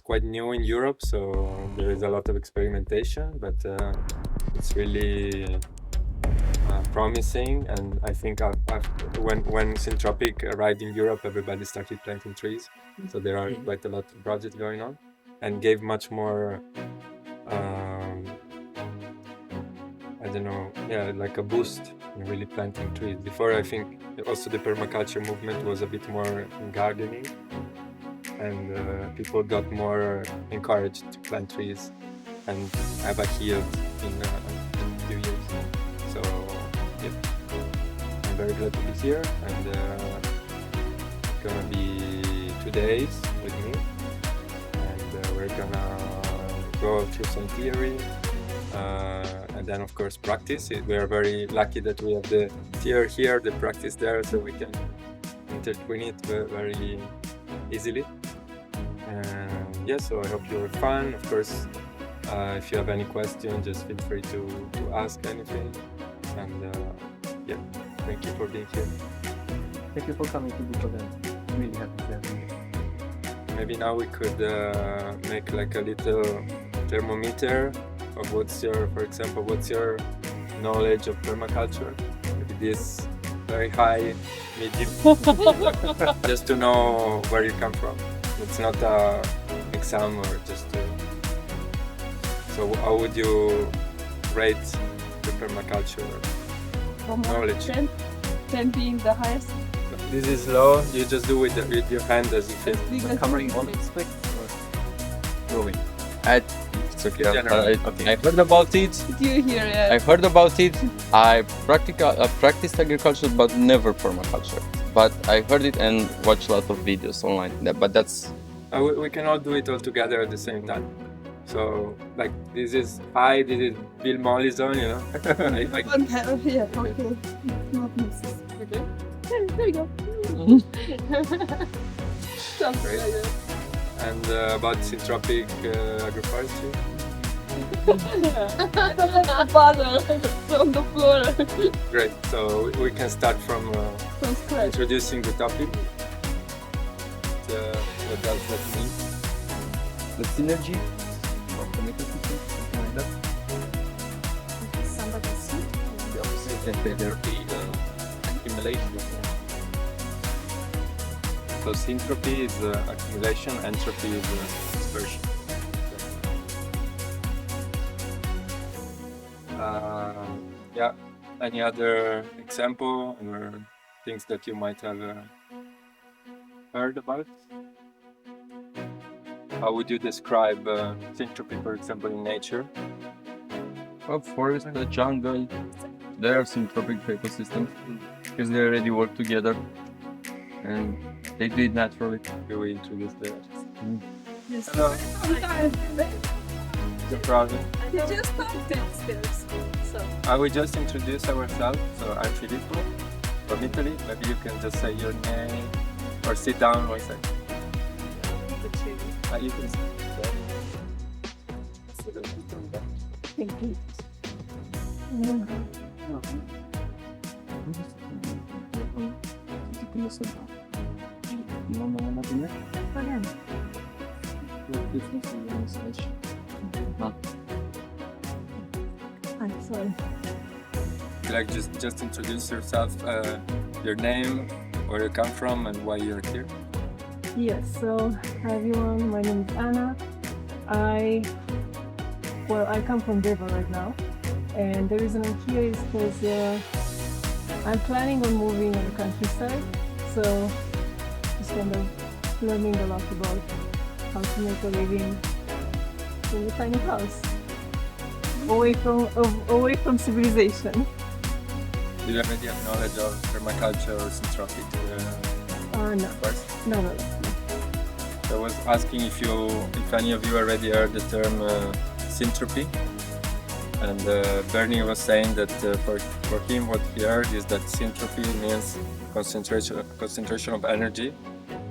quite new in Europe, so there is a lot of experimentation, but it's really promising. And I think when Syntropic arrived in Europe, everybody started planting trees. So there are quite a lot of projects going on, and gave much more, I don't know, like a boost in really planting trees. Before, I think also the permaculture movement was a bit more in gardening, and people got more encouraged to plant trees and have a yield in a few years. So yeah, I'm very glad to be here, and it's gonna be 2 days with me, and we're gonna go through some theory, and then of course practice. We are very lucky that we have the theory here, the practice there, so we can intertwine it very easily. And yeah, so I hope you have fun. Of course, if you have any question, just feel free to ask anything. And yeah, thank you for being here. Thank you for coming to Dupa Gard. I'm really happy to have you. Maybe now we could make like a little thermometer of what's your knowledge of permaculture. Maybe this very high, medium, just to know where you come from. It's not an exam or just to... So how would you rate the permaculture knowledge? 10 being the highest. This is low, you just do with your hand as you feel. Covering all aspects or growing? It's okay. Okay. I heard about it. Do you hear it? I heard about it. I practiced agriculture, but never permaculture. But I heard it and watched a lot of videos online. But that's... We can all do it all together at the same time. So, like, this is Bill Molly zone, you know? Yeah, okay. Not necessary. Okay. There you go. Sounds Great. like it. And about Syntropic Agroforestry. The bottle on the floor. Great, so we can start from From scratch. introducing the topic. What does that mean? The synergy or connected system, something like that. Somebody see? The opposite. Accumulation. So syntropy is accumulation, entropy is dispersion. Yeah, any other example or things that you might have heard about? How would you describe syntropy, for example, in nature? Well, forest, the jungle, there are syntropic ecosystems because they already work together and they do it naturally. Do we introduce the Yes. Hello. problem? You just talked downstairs. So. I will just introduce ourselves. So I'm Filippo from Italy. Maybe you can just say your name or sit down 1 second. You can sit there. Thank you. I'm sorry. Like just introduce yourself, your name, where you come from, and why you're here. Yes, so hi everyone, my name is Anna. I come from Deva right now, and the reason I'm here is because I'm planning on moving on the countryside, so just kind of learning a lot about how to make a living in a tiny house, away from civilization. Do you already have knowledge of permaculture or syntropic? No. First? No. I was asking if any of you already heard the term syntropy, and Bernie was saying that for him what he heard is that syntropy means concentration of energy,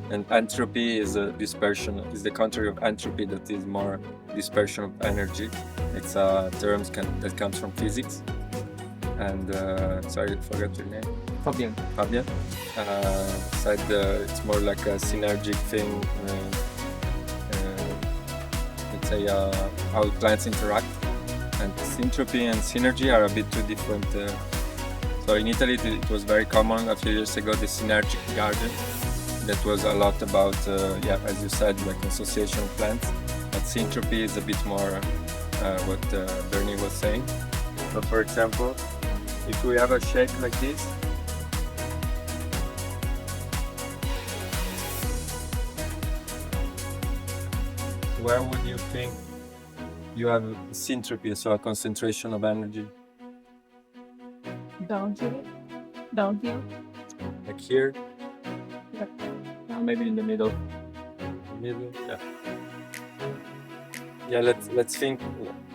and entropy is dispersion. Is the contrary of entropy, that is more dispersion of energy. It's a term that comes from physics. And sorry, I forgot your name. Fabian. Said it's more like a synergic thing, let's say, how plants interact. And syntropy and synergy are a bit two different. So in Italy, it was very common a few years ago, the synergic garden. That was a lot about, as you said, like association of plants. But syntropy is a bit more what Bernie was saying. So for example, if we have a shape like this, where would you think you have syntropy, so a concentration of energy? Down here. Down here. Like here, Maybe in the middle. middle, yeah. Yeah, let's think.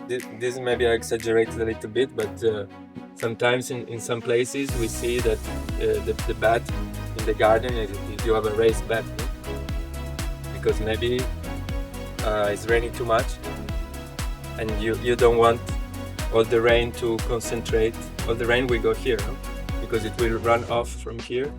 This maybe I exaggerated a little bit, but sometimes in some places we see that the bed in the garden is you have a raised bed, no? Because maybe it's raining too much, and you don't want all the rain to concentrate. All the rain will go here, no? Because it will run off from here.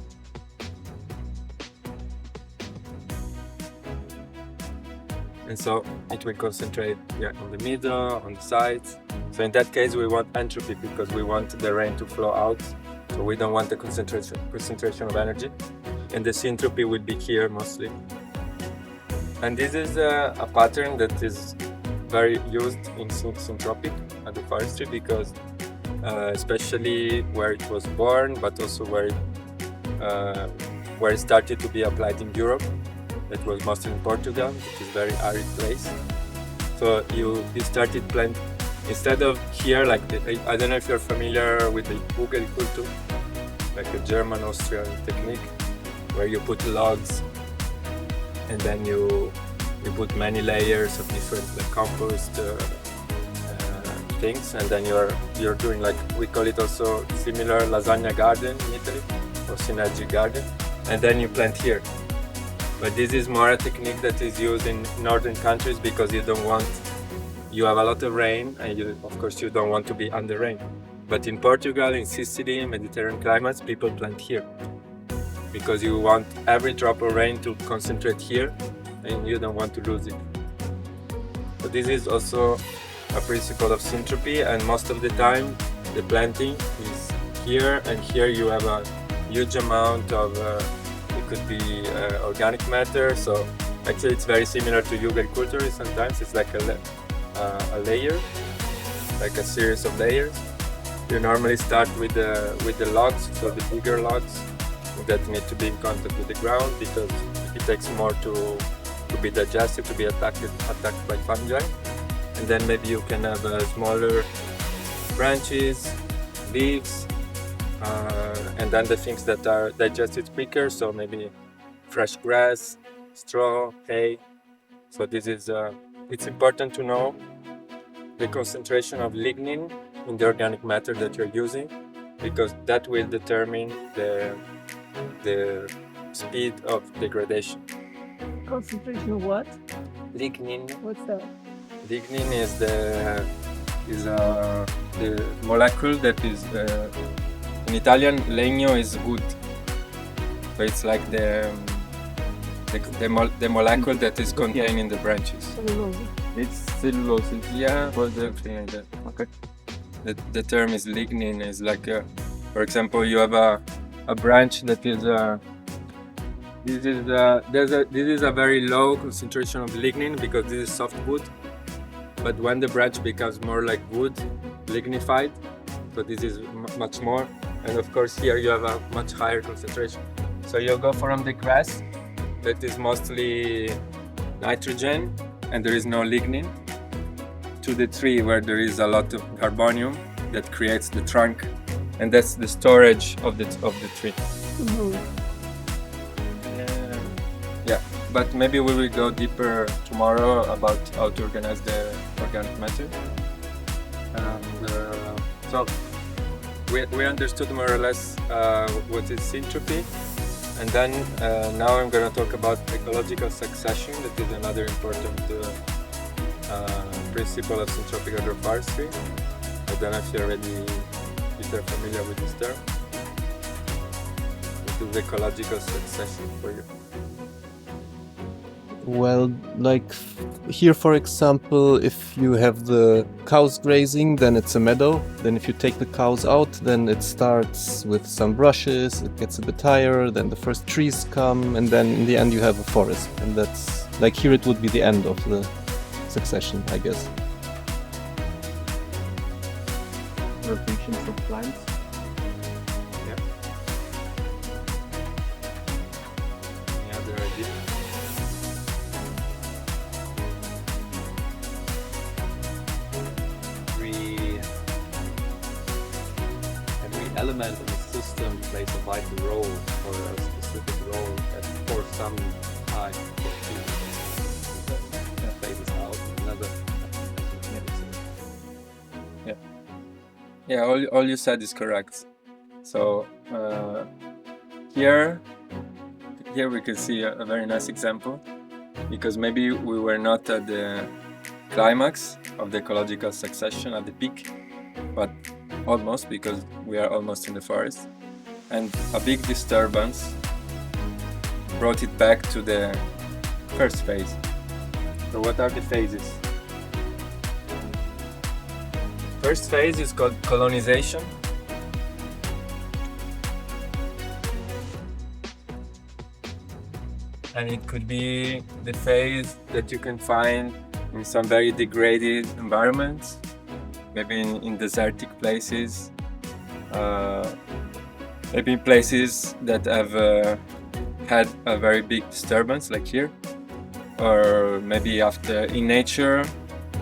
And so it will concentrate on the middle, on the sides. So in that case, we want entropy because we want the rain to flow out. So we don't want the concentration of energy. And the syntropy will be here mostly. And this is a pattern that is very used in Syntropic Agroforestry because especially where it was born, but also where it started to be applied in Europe. It was mostly in Portugal, which is a very arid place. So you started plant instead of here, like I don't know if you're familiar with the ecological, like a German Austrian technique, where you put logs and then you put many layers of different like compost things, and then you're doing like we call it also similar lasagna garden in Italy or synergy garden, and then you plant here. But this is more a technique that is used in northern countries because you have a lot of rain and of course you don't want to be under rain. But in Portugal, in Sicily, Mediterranean climates, people plant here because you want every drop of rain to concentrate here and you don't want to lose it. So this is also a principle of syntropy, and most of the time the planting is here, and here you have a huge amount of it could be organic matter. So actually it's very similar to agriculture. Sometimes it's like a layer, like a series of layers. You normally start with the logs, so the bigger logs that need to be in contact with the ground because it takes more to be digested, to be attacked by fungi. And then maybe you can have smaller branches, leaves, and then the things that are digested quicker, so maybe fresh grass, straw, hay. So this is it's important to know the concentration of lignin in the organic matter that you're using, because that will determine the speed of degradation. Concentration of what? Lignin. What's that? Lignin is the molecule that is in Italian legno is wood, so it's like the molecule that is contained in the branches. Cellulose. It's cellulose. Yeah, Was the something like that. okay. The term is lignin. Is like, for example, you have a branch that is this is a very low concentration of lignin because this is softwood. But when the branch becomes more like wood, lignified, so this is much more. And of course here you have a much higher concentration. So you go from the grass that is mostly nitrogen and there is no lignin, to the tree where there is a lot of carbonium that creates the trunk, and that's the storage of the tree. Mhm. Yeah, but maybe we will go deeper tomorrow about how to organize the organic matter. And, so we understood more or less what is syntropy, and then now I'm going to talk about ecological succession. That is another important principle of Syntropic Agroforestry. I don't know if you're familiar with this term. What is ecological succession for you? Well, like here, for example, if you have the cows grazing, then it's a meadow. Then if you take the cows out, then it starts with some brushes, it gets a bit higher, then the first trees come, and then in the end you have a forest. And that's, like here it would be the end of the succession, I guess. Rotations of plants. Any other idea? Every element in the system plays a vital role or a specific role for some time. Phases out another. Yeah, all you said is correct. So here we can see a very nice example, because maybe we were not at the climax of the ecological succession at the peak, but almost, because we are almost in the forest, and a big disturbance brought it back to the first phase. So what are the phases? First phase is called colonization. And it could be the phase that you can find in some very degraded environments, maybe in desertic places, maybe in places that have had a very big disturbance, like here, or maybe after in nature.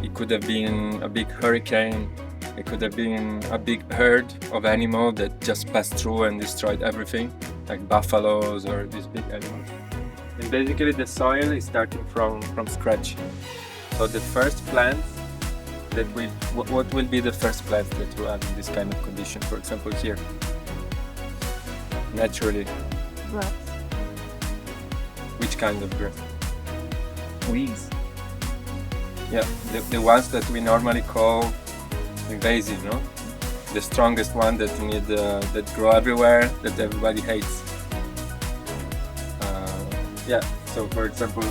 It could have been a big hurricane. It could have been a big herd of animals that just passed through and destroyed everything, like buffaloes or these big animals. And basically the soil is starting from scratch. So the first plants that what will be the first plants that you have in this kind of condition? For example, here, naturally. Grass. Which kind of grass? Weeds. Yeah, the ones that we normally call invasive, no? The strongest one that need that grow everywhere, that everybody hates. Yeah. So, for example,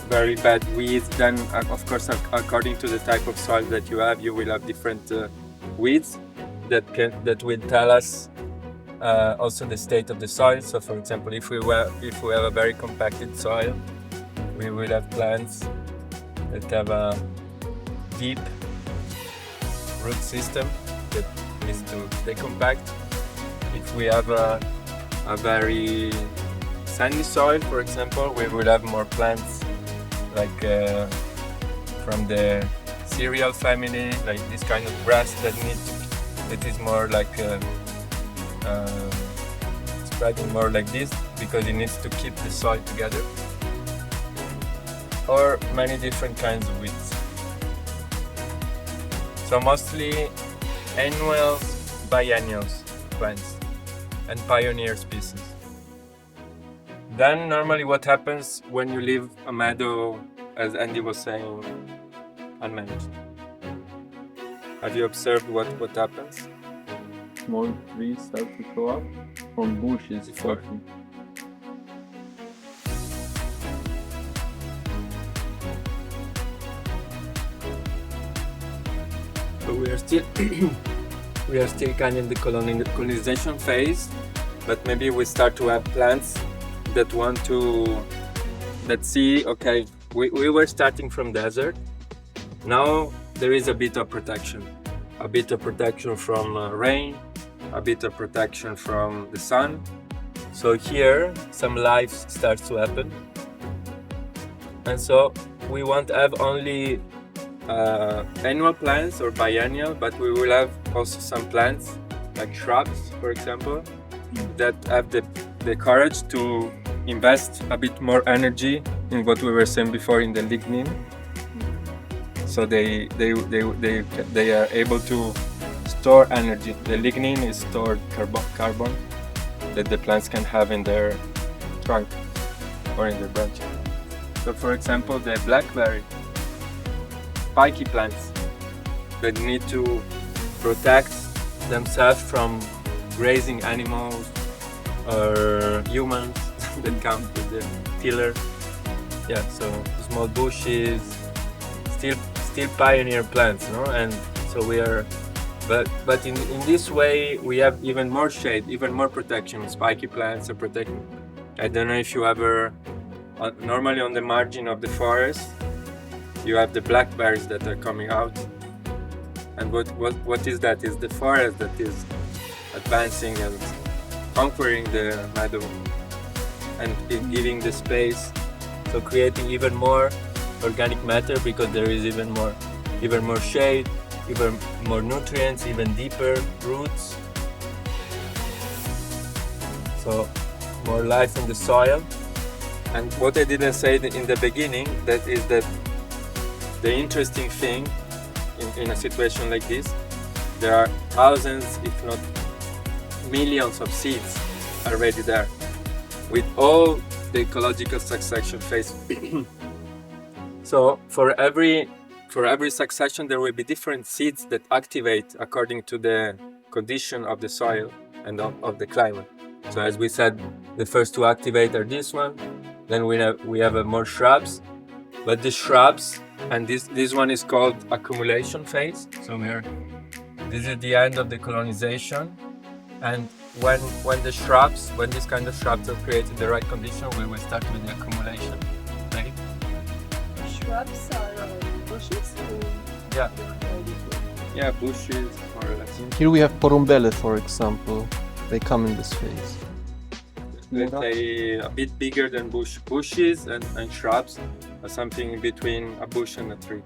very bad weeds. Then, of course, according to the type of soil that you have, you will have different weeds that will tell us also the state of the soil. So, for example, if we have a very compacted soil, we will have plants that have a deep root system that needs to decompact. If we have a very sandy soil, for example, we will have more plants like from the cereal family, like this kind of grass that is more like spreading more like this, because it needs to keep the soil together. Or many different kinds of weeds. So mostly annuals, biennials plants, and pioneer species. Then normally what happens when you leave a meadow, as Andy was saying, unmanaged? Have you observed what happens? Small trees start to grow up from bushes. Firstly. So we are still kind of in the colonization phase, but maybe we start to have plants that see, okay, we were starting from desert. Now there is a bit of protection from rain, a bit of protection from the sun. So here some life starts to happen, and so we won't have only annual plants or biennial, but we will have also some plants like shrubs, for example, that have the courage to invest a bit more energy in what we were saying before, in the lignin. So they are able to store energy. The lignin is stored carbon that the plants can have in their trunk or in their branches. So for example, the blackberry, spiky plants that need to protect themselves from grazing animals or humans that come with the tiller. yeah, so small bushes, still pioneer plants, no? And so we are, but in this way we have even more shade, even more protection. Spiky plants are protected. I don't know if you ever, normally on the margin of the forest, you have the blackberries that are coming out. And what is that? Is the forest that is advancing and conquering the meadow and giving the space, so creating even more organic matter because there is even more shade, even more nutrients, even deeper roots. So more life in the soil. And what I didn't say in the beginning, that is that the interesting thing in a situation like this, there are thousands, if not millions of seeds already there, with all the ecological succession phase. So for every succession there will be different seeds that activate according to the condition of the soil and of the climate. So as we said, the first to activate are this one, then we have more shrubs, but the shrubs, and this one is called accumulation phase. So this is the end of the colonization, and when this kind of shrubs are created the right condition, we will start with the accumulation. Right? Shrubs are bushes? Yeah. Yeah, bushes more or less. Here we have porumbele, for example. They come in this phase. Let's say a bit bigger than bushes and shrubs, or something between a bush and a tree,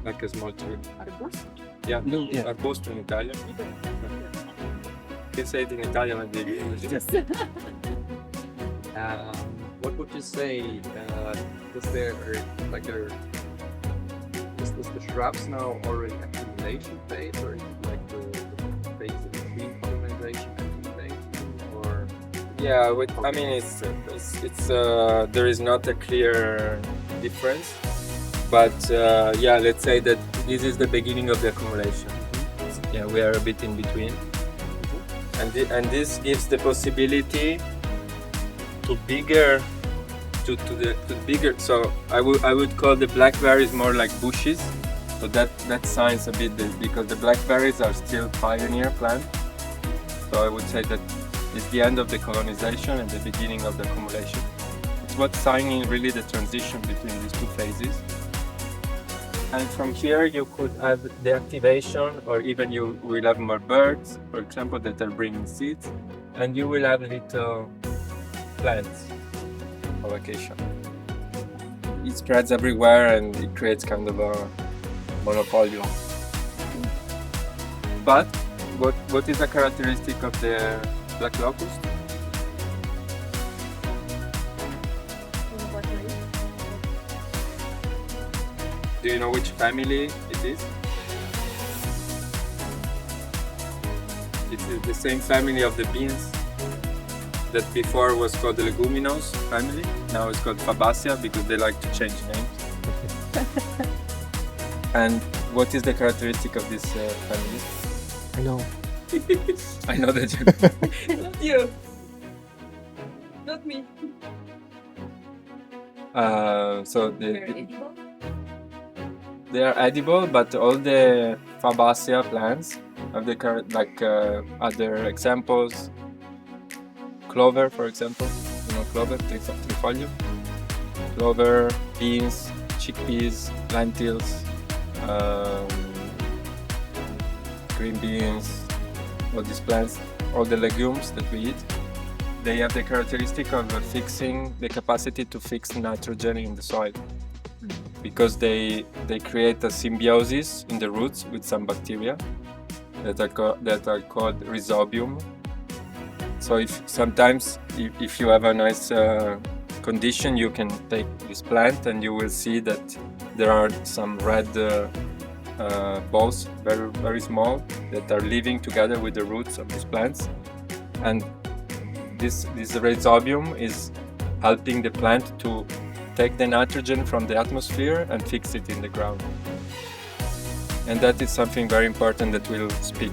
like a small tree. Arbusto? Yeah, Yeah. arbusto in Italian. You can say it in Italian and in English. Yes. What would you say? Is there like is the shrubs now already accumulation phase, or is it like the phase in between colonization and accumulation, or? Yeah, I mean it's there is not a clear difference, but yeah, let's say that this is the beginning of the accumulation. Yeah, we are a bit in between, and this gives the possibility to bigger. To the bigger, so I would call the blackberries more like bushes. So that signs a bit because the blackberries are still pioneer plant. So I would say that it's the end of the colonization and the beginning of the accumulation. It's what's signing really the transition between these two phases. And from here you could have the activation, or even you will have more birds, for example, that are bringing seeds, and you will have little plants. Vacation. It spreads everywhere and it creates kind of a monopoly. But what is a characteristic of the black locust? In what way? Do you know which family it is? It's the same family of the beans that before was called the leguminose family. Now it's called Fabaceae because they like to change names. And what is the characteristic of this family? I know. I know that you. Not you. Not me. So They're edible? they are edible, but all the Fabaceae plants have the other examples. Clover, for example, you know clover, trifoglio. Clover, beans, chickpeas, lentils, green beans, all these plants, all the legumes that we eat, they have the characteristic of fixing the capacity to fix nitrogen in the soil, because they create a symbiosis in the roots with some bacteria that are called rhizobium. So if you have a nice condition, you can take this plant and you will see that there are some red balls, very very small, that are living together with the roots of these plants, and this rhizobium is helping the plant to take the nitrogen from the atmosphere and fix it in the ground. And that is something very important that we'll speak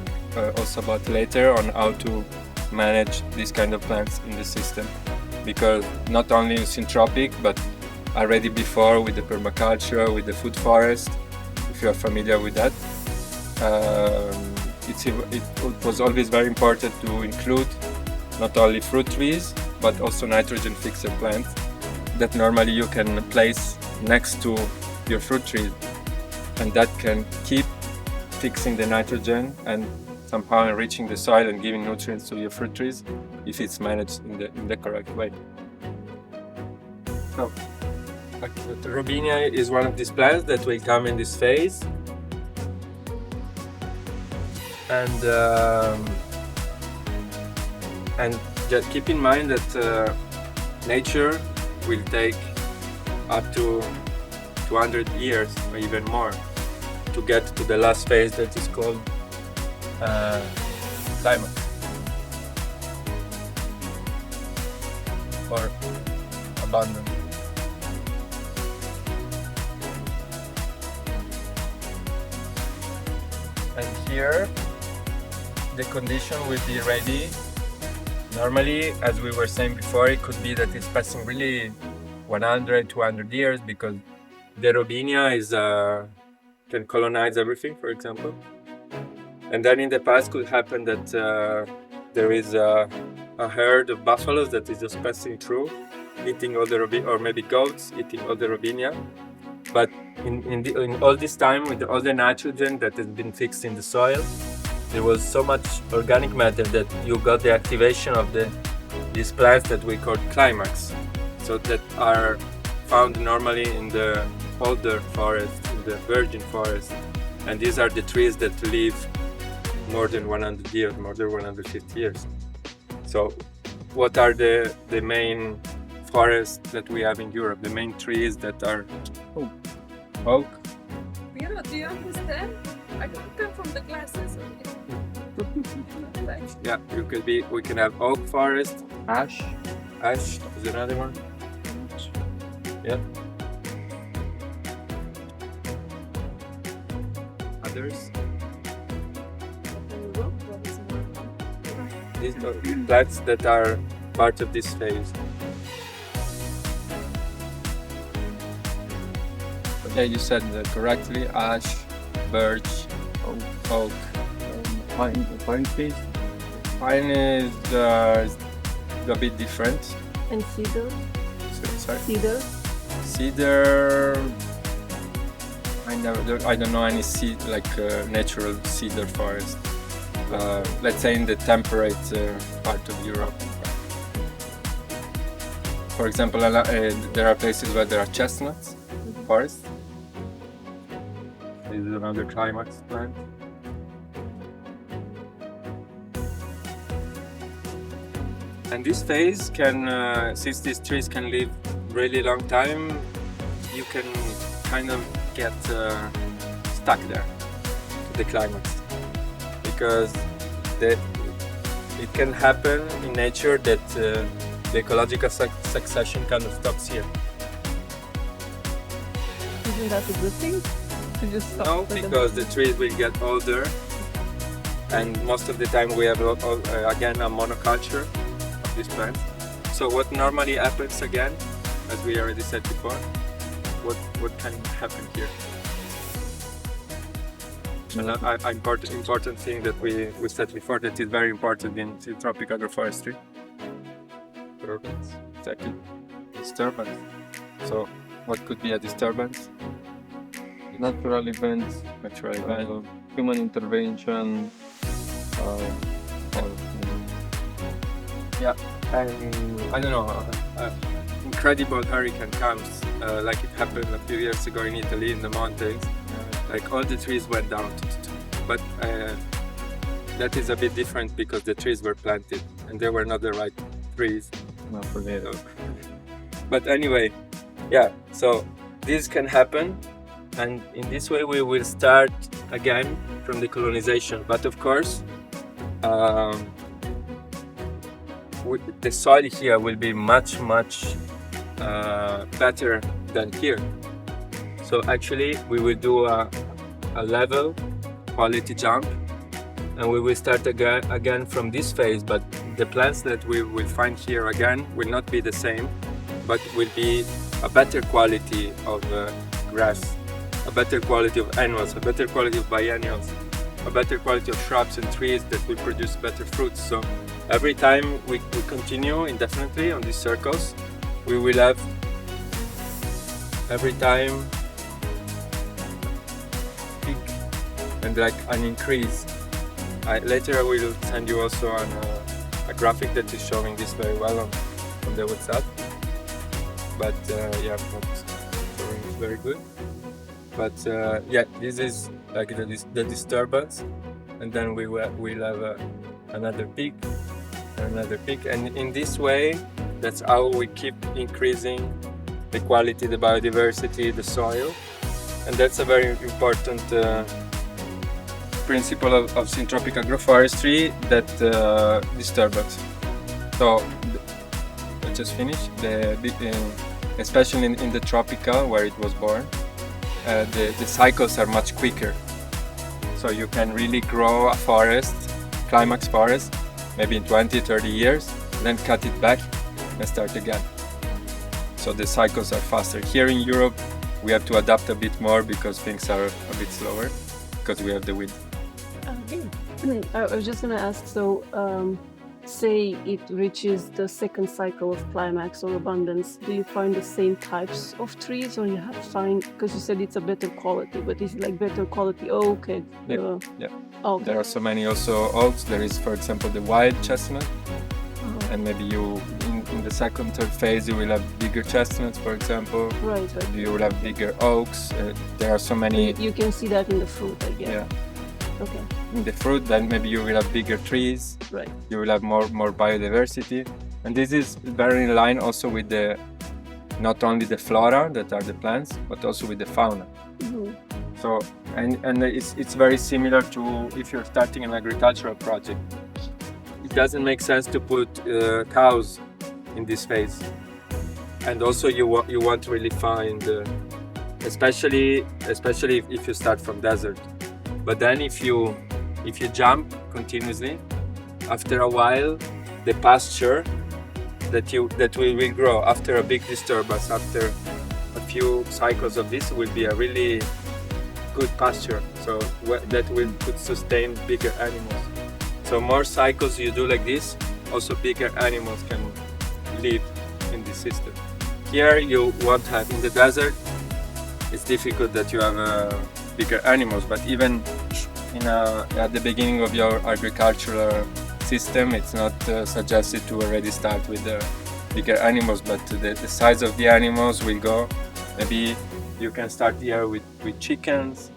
also about later, on how to manage these kind of plants in the system, because not only syntropic but already before with the permaculture, with the food forest, if you are familiar with that. It was always very important to include not only fruit trees, but also nitrogen fixer plants that normally you can place next to your fruit trees, and that can keep fixing the nitrogen and somehow enriching the soil and giving nutrients to your fruit trees if it's managed in the correct way. So, the Robinia is one of these plants that will come in this phase, and just keep in mind that nature will take up to 200 years or even more to get to the last phase that is called Climax or abundance. And here the condition will be ready. Normally, as we were saying before, it could be that it's passing really 100, 200 years because the Robinia can colonize everything, for example. And then in the past could happen that there is a herd of buffaloes that is just passing through, eating all the Robinia, or maybe goats eating all the Robinia. But in all this time, with all the nitrogen that has been fixed in the soil, there was so much organic matter that you got the activation of these plants that we call Climax. So that are found normally in the older forest, in the virgin forest. And these are the trees that live more than 100 years, more than 150 years. So what are the main forests that we have in Europe? The main trees that are oak. Do you understand? I don't come from the classes. Yeah, we can have oak forest. Ash. Ash is another one. Yeah. Others. These are plants that are part of this phase. Yeah, you said that correctly. Ash, birch, oak. Pine trees. Pine is a bit different. And cedar. Sorry. Cedar. Cedar. I don't know any natural cedar forest. Let's say in the temperate part of Europe. For example, there are places where there are chestnuts forests. This is another Climax plant. And this phase can, since these trees can live really long time, you can kind of get stuck there to the climax, because it can happen in nature that the ecological succession kind of stops here. Isn't that a good thing? To just stop No, because the trees will get older, and most of the time we have again a monoculture of these plants. So what normally happens again, as we already said before, what can happen here? Important thing that we said before that is very important in Syntropic Agroforestry. Exactly. Disturbance. So what could be a disturbance? Natural events, human intervention. Yeah, and I don't know, incredible hurricane comes, like it happened a few years ago in Italy in the mountains. Like all the trees went down, but that is a bit different because the trees were planted and they were not the right trees. Not forget. So, but anyway, yeah, so this can happen, and in this way we will start again from the colonization. But of course, the soil here will be much better than here. So actually we will do a level quality jump, and we will start again from this phase, but the plants that we will find here again will not be the same, but will be a better quality of grass, a better quality of annuals, a better quality of biennials, a better quality of shrubs and trees that will produce better fruits. So every time we continue indefinitely on these circles, we will have every time peak and like an increase. Later I will send you also a graphic that is showing this very well on the WhatsApp. But yeah, not showing it very good. But yeah, this is like the disturbance, and then we'll have another peak, and in this way, that's how we keep increasing the quality, the biodiversity, the soil, and that's a very important principle of Syntropic Agroforestry, that disturbance. So I just finished especially in the tropical where it was born. The cycles are much quicker, so you can really grow a forest, climax forest, maybe in 20-30 years, then cut it back and start again. So the cycles are faster. Here in Europe we have to adapt a bit more because things are a bit slower because we have the wind. I was just going to ask, so say it reaches the second cycle of climax or abundance, do you find the same types of trees, or you have to find, because you said it's a better quality, but is it like better quality oak? Yeah. Okay. There are so many also oaks. There is, for example, the wild chestnut, and maybe you in the second, third phase you will have bigger chestnuts, for example. Right. You will have bigger oaks. There are so many. You can see that in the fruit, I guess. Yeah. Okay. In the fruit, then maybe you will have bigger trees. Right. You will have more biodiversity, and this is very in line also with the not only the flora that are the plants, but also with the fauna. Mm-hmm. So and it's very similar to if you're starting an agricultural project. It doesn't make sense to put cows in this phase, and also you want to really find, especially if you start from desert. But then if you jump continuously, after a while, the pasture that will grow after a big disturbance, after a few cycles of this, will be a really good pasture. So that could sustain bigger animals. So more cycles you do like this, also bigger animals can live in this system. Here you won't have, in the desert, it's difficult that you have bigger animals, but even at the beginning of your agricultural system, it's not suggested to already start with the bigger animals, but the size of the animals will go. Maybe you can start here with chickens,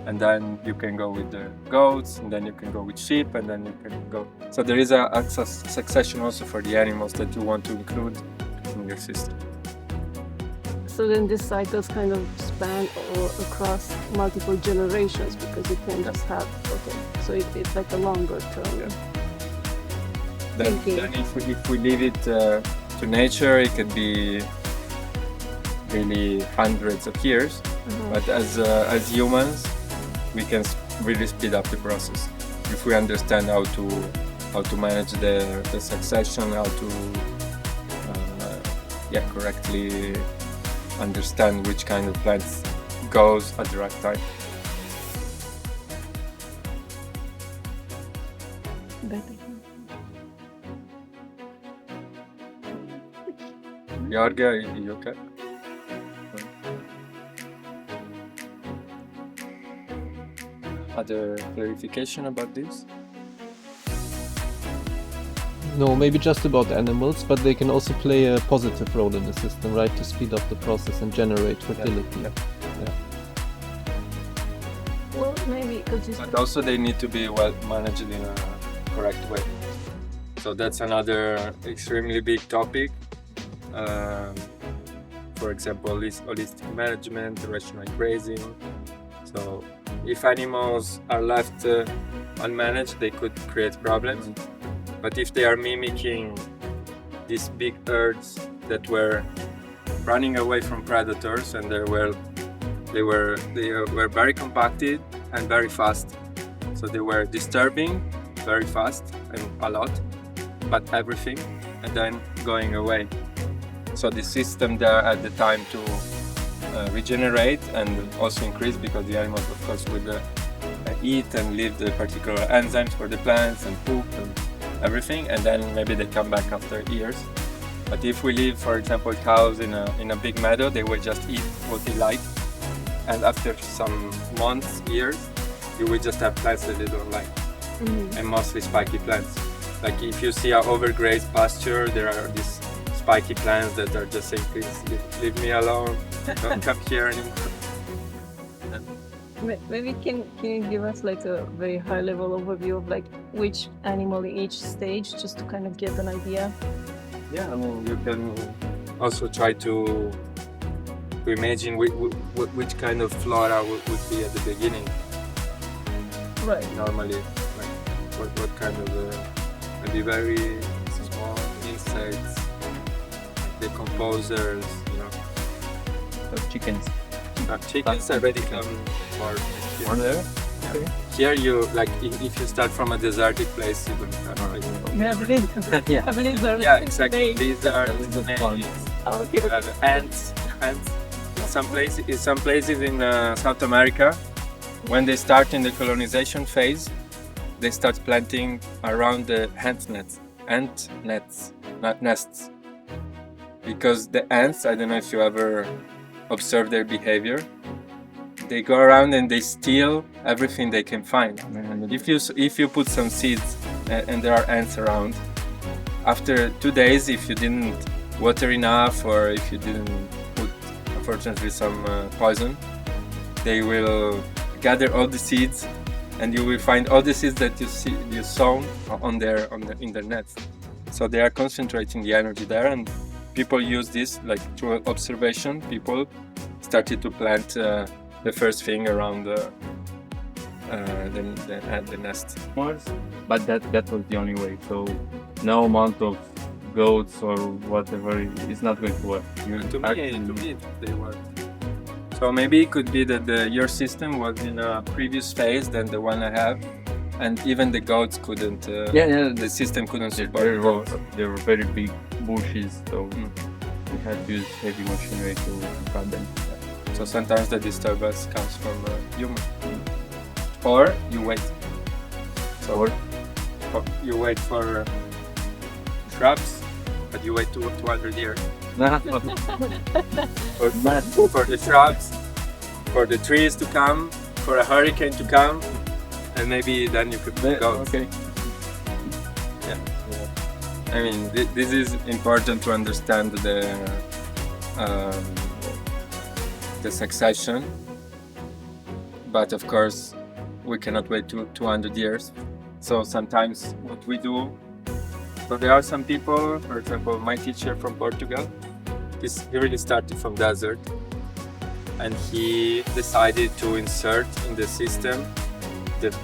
and then you can go with the goats, and then you can go with sheep, and then you can go. So there is a succession also for the animals that you want to include in your system. So then these cycles kind of span across multiple generations, because you can just have, so it's like a longer term. Yeah. Then if we leave it to nature, it could be really hundreds of years. But as humans, we can really speed up the process if we understand how to manage the succession, how to correctly understand which kind of plants goes at the right time. Georgia, are you okay? Other clarification about this? No, maybe just about animals, but they can also play a positive role in the system, right? To speed up the process and generate fertility. Yeah. Well, maybe because But also they need to be well managed in a correct way. So that's another extremely big topic. For example, holistic management, rational grazing. So if animals are left unmanaged, they could create problems. But if they are mimicking these big herds that were running away from predators, and they were very compacted and very fast, so they were disturbing very fast and a lot, but everything, and then going away. So the system there at the time to regenerate and also increase, because the animals of course would eat and leave the particular enzymes for the plants and poop and everything, and then maybe they come back after years. But if we leave, for example, cows in a big meadow, they will just eat what they like, and after some months, years, you will just have plants that they don't like, and mostly spiky plants. Like if you see an overgrazed pasture, there are these spiky plants that are just saying, please leave me alone, don't come here anymore. Maybe can you give us like a very high level overview of like which animal in each stage, just to kind of get an idea? Yeah, I mean, you can also try to imagine which kind of flora would be at the beginning. Right. Normally, like what kind of maybe very small insects, decomposers, you know. Chickens. Chickens already come more there? Yeah. Here you, like, if you start from a desertic place, you don't have Yeah, I believe. Yeah. I believe they're Yeah, exactly. These are many, Okay. ants. In some places in South America, when they start in the colonization phase, they start planting around the ant nests. Because the ants, I don't know if you ever observe their behavior, they go around and they steal everything they can find. If you put some seeds and there are ants around, after 2 days, if you didn't water enough or if you didn't put, unfortunately, some poison, they will gather all the seeds, and you will find all the seeds that you sown in their nets. So they are concentrating the energy there, and people use this, like through observation. People started to plant the first thing around the nest. But that was the only way. So no amount of goats or whatever is not going to work. To me, they work. So maybe it could be that your system was in a previous phase than the one I have, and even the goats couldn't. The system couldn't support. They were very big bushes, so we had to use heavy machinery to cut them. So sometimes the disturbance comes from human. Or you wait. So you wait for shrubs, but you wait 200 years. For the shrubs, for the trees to come, for a hurricane to come, and maybe then you could go. Okay. I mean, this is important to understand the succession, but of course we cannot wait 200 years. So sometimes what we do, so there are some people, for example, my teacher from Portugal, he really started from desert, and he decided to insert in the system the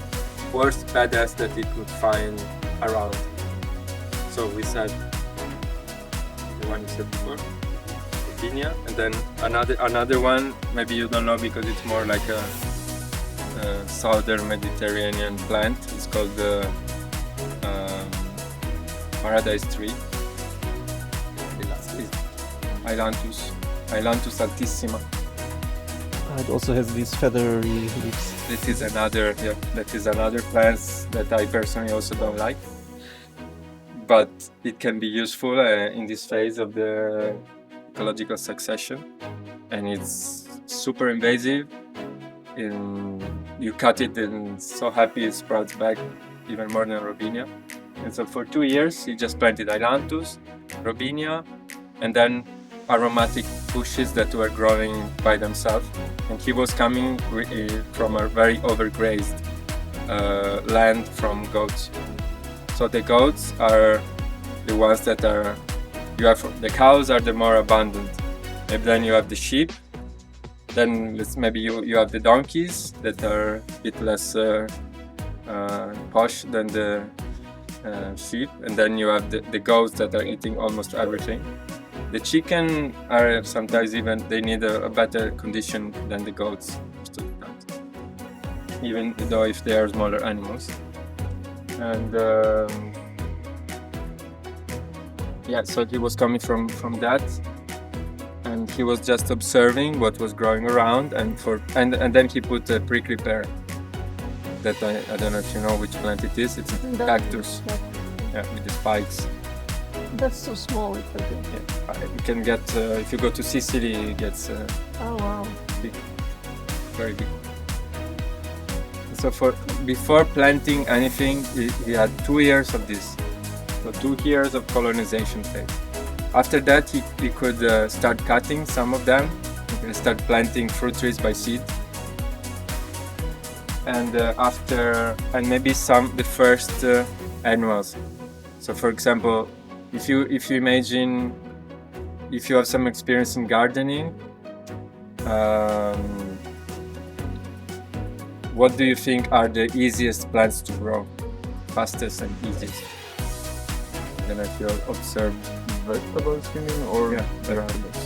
worst pests that he could find around. So we said the one you said before, Robinia, and then another one, maybe you don't know because it's more like a southern Mediterranean plant. It's called the paradise tree. Ailanthus altissima. It also has these feathery leaves. That is another plant that I personally also don't like. But it can be useful in this phase of the ecological succession, and it's super invasive. You cut it and so happy it sprouts back even more than Robinia. And so for 2 years he just planted Ailanthus, Robinia, and then aromatic bushes that were growing by themselves. And he was coming from a very overgrazed land from goats. So the goats are the ones that are, the cows are the more abundant. Maybe then you have the sheep. Then maybe you have the donkeys that are a bit less posh than the sheep. And then you have the goats that are eating almost everything. The chicken are sometimes even, they need a better condition than the goats, even though if they are smaller animals. And so he was coming from that, and he was just observing what was growing around, and then he put a prickly pear. That I don't know if you know which plant it is. It's a cactus, yeah, with the spikes. That's so small. It's okay. Yeah. You can get if you go to Sicily, it gets Oh wow. big, very big. So before planting anything, he had 2 years of this. So 2 years of colonization phase. After that, he could start cutting some of them. He can start planting fruit trees by seed. And maybe the first annuals. So for example, if you imagine, if you have some experience in gardening, what do you think are the easiest plants to grow? Fastest and easiest? I don't know if you observed. Vegetables, you mean, or Yeah, vegetables?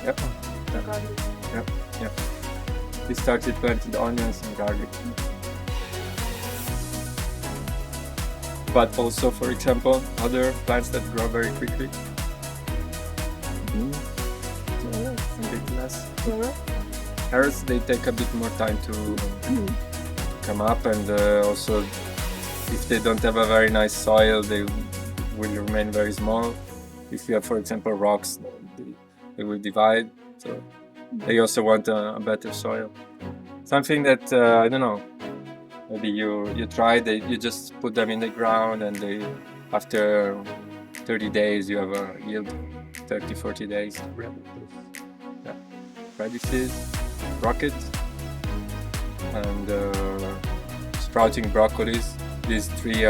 Yep. Yep. We started planting onions and garlic. But also, for example, other plants that grow very quickly. A bit less. Carrots, they take a bit more time to come up, and also if they don't have a very nice soil, they will remain very small. If you have, for example, rocks, they will divide. So they also want a better soil. Something that I don't know. Maybe you try. You just put them in the ground, and after 30 days you have a yield. 30-40 days. Yeah. Radishes, rockets, and sprouting broccolis. These three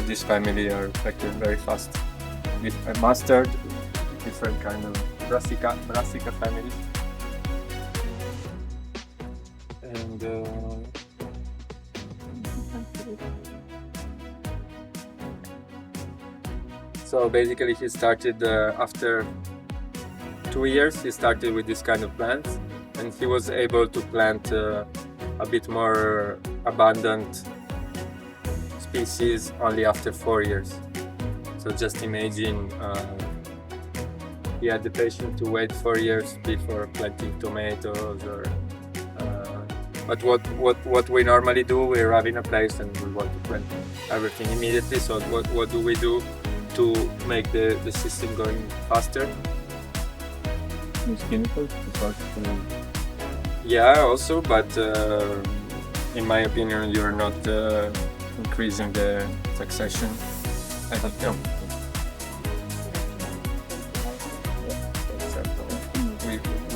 this family are actually very fast. With mustard, different kind of brassica family. And so basically he started after 2 years, he started with this kind of plants, and he was able to plant a bit more abundant species only after 4 years. So just imagine he had the patience to wait 4 years before planting tomatoes or but what we normally do, we arrive in a place and we want to plant everything immediately. So what do we do to make the system going faster? Use chemicals to start Yeah, also, but in my opinion, you're not increasing the succession. I think no.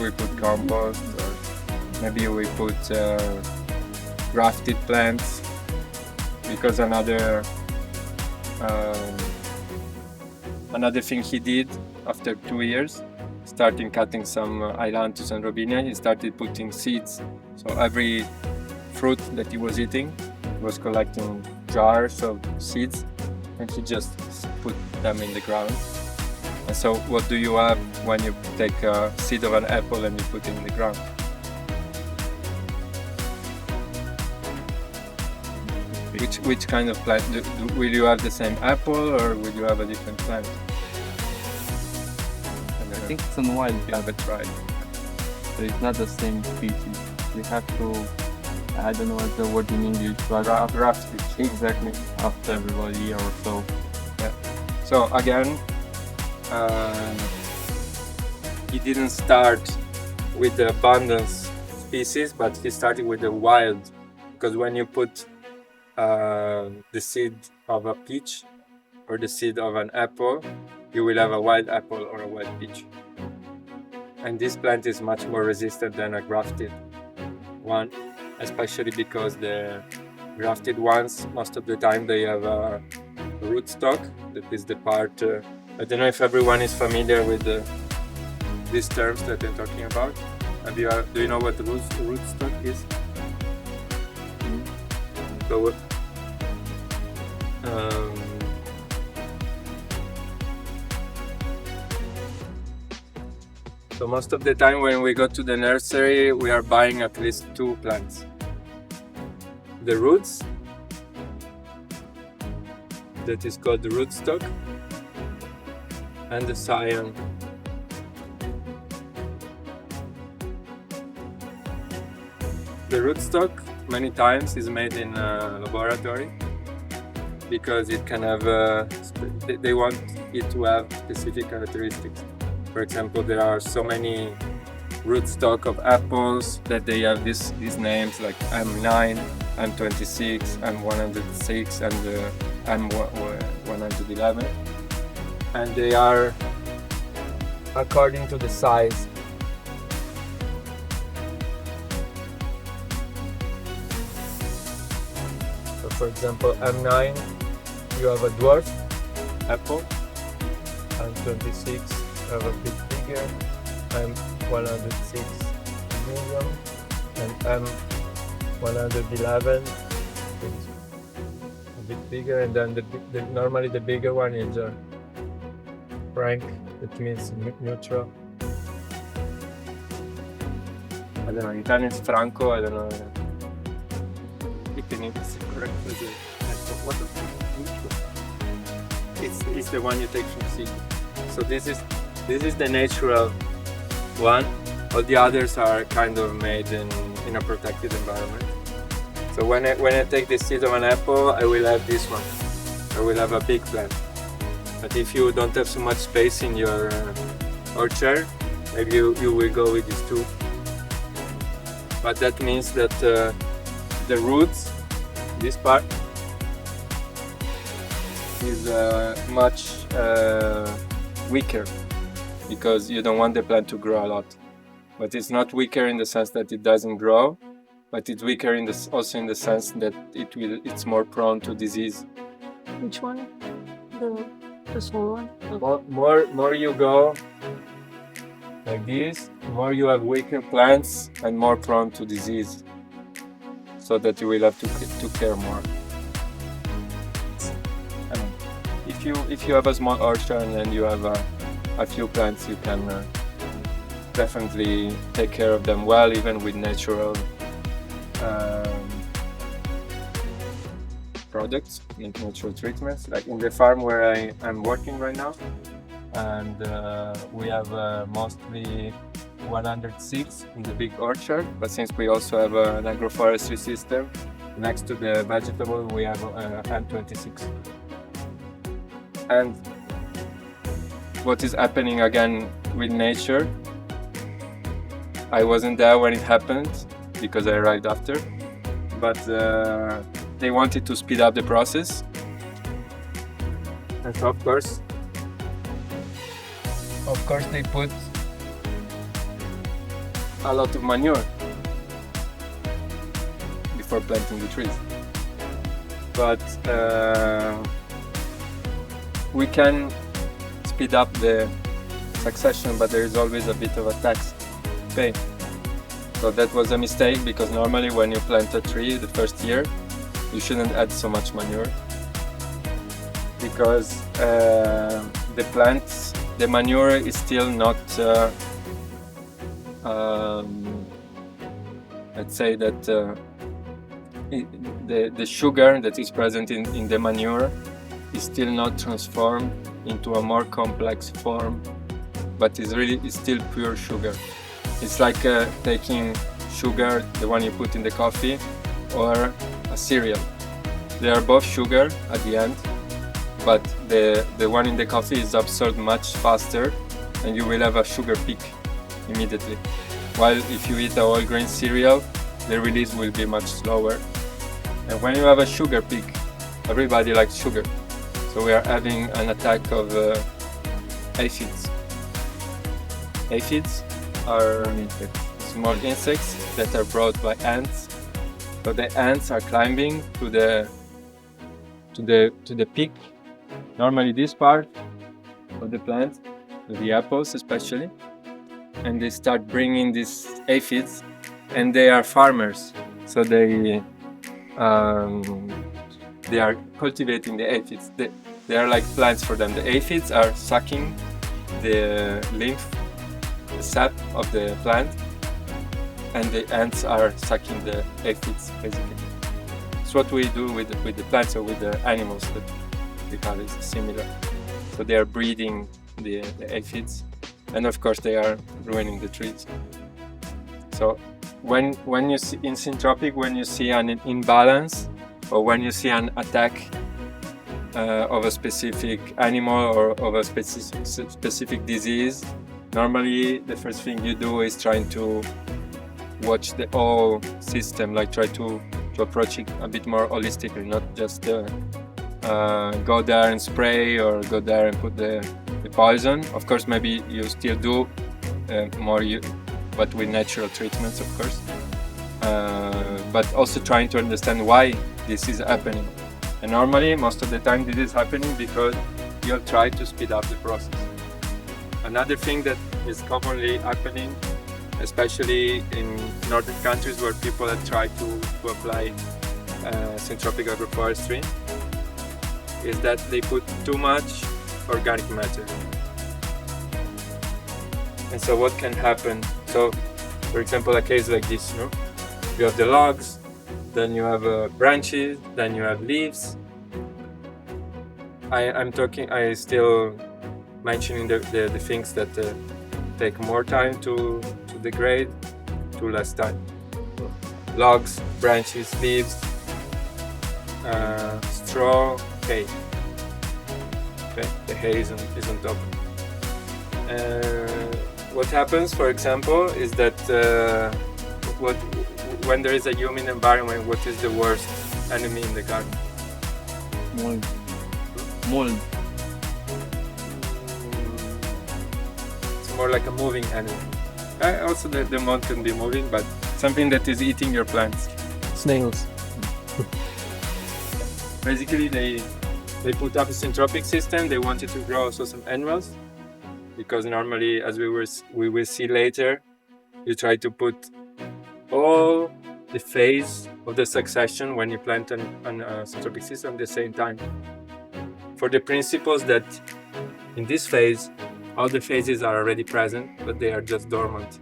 We put compost, or maybe we put grafted plants, because another thing he did after 2 years, starting cutting some ailanthus and robinia, he started putting seeds. So every fruit that he was eating, he was collecting jars of seeds, and he just put them in the ground. And so what do you have when you take a seed of an apple and you put it in the ground? Which kind of plant? Will you have the same apple, or will you have a different plant? I think it's on wild, You haven't tried. but it's not the same species. We have to, I don't know what's the word in English, but Graft it. exactly after everybody or so. So again, he didn't start with the abundance species, but he started with the wild, because when you put the seed of a peach or the seed of an apple, you will have a wild apple or a wild peach. And this plant is much more resistant than a grafted one, especially because the grafted ones, most of the time they have a rootstock. That is the part, I don't know if everyone is familiar with these terms that I'm talking about. Do you know what rootstock is? So, so most of the time when we go to the nursery, we are buying at least 2 plants. The roots, that is called the rootstock, and the cyan. The rootstock many times is made in a laboratory because it can have, they want it to have specific characteristics. For example, there are so many rootstock of apples that they have these names like M9, M26, M106 and M111, and they are according to the size. So for example, M9, you have a dwarf apple, M26 have a bit bigger, M106 medium, and M111 is a bit bigger, and then normally the bigger one is frank, that means neutral. I don't know, in Italian it's franco, I don't know if in English is correct. What the neutral? It's the one you take from seed. So this is the natural one. All the others are kind of made in a protected environment. So when I take the seed of an apple, I will have this one. I will have a big plant. But if you don't have so much space in your orchard, maybe you will go with these two. But that means that the roots, this part, is much weaker because you don't want the plant to grow a lot. But it's not weaker in the sense that it doesn't grow, but it's weaker also in the sense that it's more prone to disease. Which one? The small one? More you go like this, more you have weaker plants and more prone to disease. So that you will have to care more. If you have a small orchard and you have a few plants, you can definitely take care of them well, even with natural products, natural treatments. Like in the farm where I'm working right now, and we have mostly 106 in the big orchard, but since we also have an agroforestry system next to the vegetable, we have M26. And what is happening again with nature, I wasn't there when it happened because I arrived after, but they wanted to speed up the process, and so of course they put a lot of manure before planting the trees. But we can speed up the succession, but there is always a bit of a tax to pay. So that was a mistake, because normally when you plant a tree the first year, you shouldn't add so much manure, because the manure is still not let's say that the sugar that is present in the manure is still not transformed into a more complex form, but it's still pure sugar. It's like taking sugar, the one you put in the coffee, or a cereal. They are both sugar at the end, but the one in the coffee is absorbed much faster, and you will have a sugar peak immediately. While if you eat a whole grain cereal, the release will be much slower. And when you have a sugar peak, everybody likes sugar. So we are having an attack of aphids. Aphids are small insects that are brought by ants. So the ants are climbing to the peak. Normally this part of the plant, the apples especially, and they start bringing these aphids, and they are farmers. So they are cultivating the aphids. They are like plants for them. The aphids are sucking the lymph, the sap of the plant, and the ants are sucking the aphids, basically. It's what we do with the plants or with the animals, that we call it similar. So they are breeding the aphids, and of course they are ruining the trees. So when you see in Syntropic, when you see an imbalance or when you see an attack of a specific animal or of a specific disease, normally the first thing you do is trying to watch the whole system, like try to approach it a bit more holistically, not just go there and spray or go there and put the poison. Of course, maybe you still do more, but with natural treatments, of course. But also trying to understand why this is happening. And normally, most of the time, this is happening because you'll try to speed up the process. Another thing that is commonly happening, especially in northern countries where people have tried to apply Syntropic Agroforestry, is that they put too much organic matter. And so what can happen? So, for example, a case like this, no? You have the logs, then you have branches, then you have leaves. I still mentioning the things that take more time to degrade, to less time. Logs, branches, leaves, straw, hay. Okay, the hay is on top. What happens, for example, is that when there is a humid environment, what is the worst enemy in the garden? Mold. Mold. It's more like a moving enemy. Also, the mold can be moving, but something that is eating your plants. Snails. Basically, they put up a syntropic system. They wanted to grow also some animals, because normally, as we will see later, you try to put all the phase of the succession when you plant a syntropic system at the same time. For the principles that in this phase, all the phases are already present, but they are just dormant.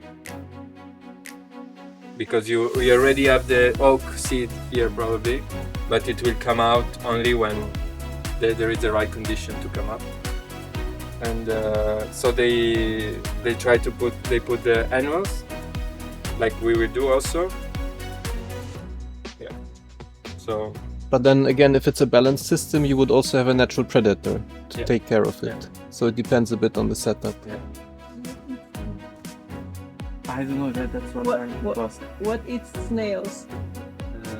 Because you already have the oak seed here probably, but it will come out only when there is the right condition to come up. And so they put the annuals, like we will do also. Yeah. So. But then again, if it's a balanced system, you would also have a natural predator to take care of it. Yeah. So it depends a bit on the setup. Yeah. I don't know, that's what I'm lost. What eats snails?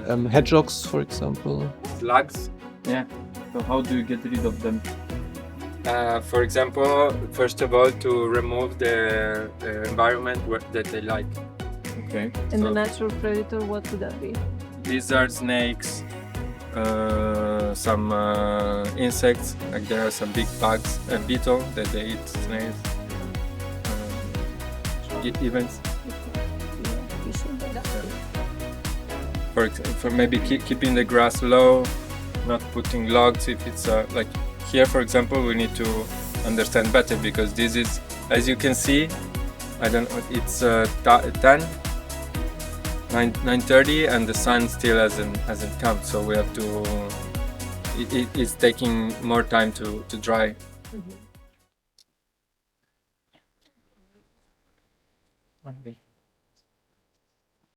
Hedgehogs, for example. Slugs. Yeah. So how do you get rid of them? For example, first of all, to remove the environment that they like. Okay. And the natural predator, what would that be? Lizards, snakes, some insects, like there are some big bugs, beetle that they eat snails, even for maybe keeping the grass low, not putting logs if it's like here, for example, we need to understand better because this is, as you can see, I don't know, it's 9:30 and the sun still hasn't come, so we have to. It's taking more time to dry. Mm-hmm.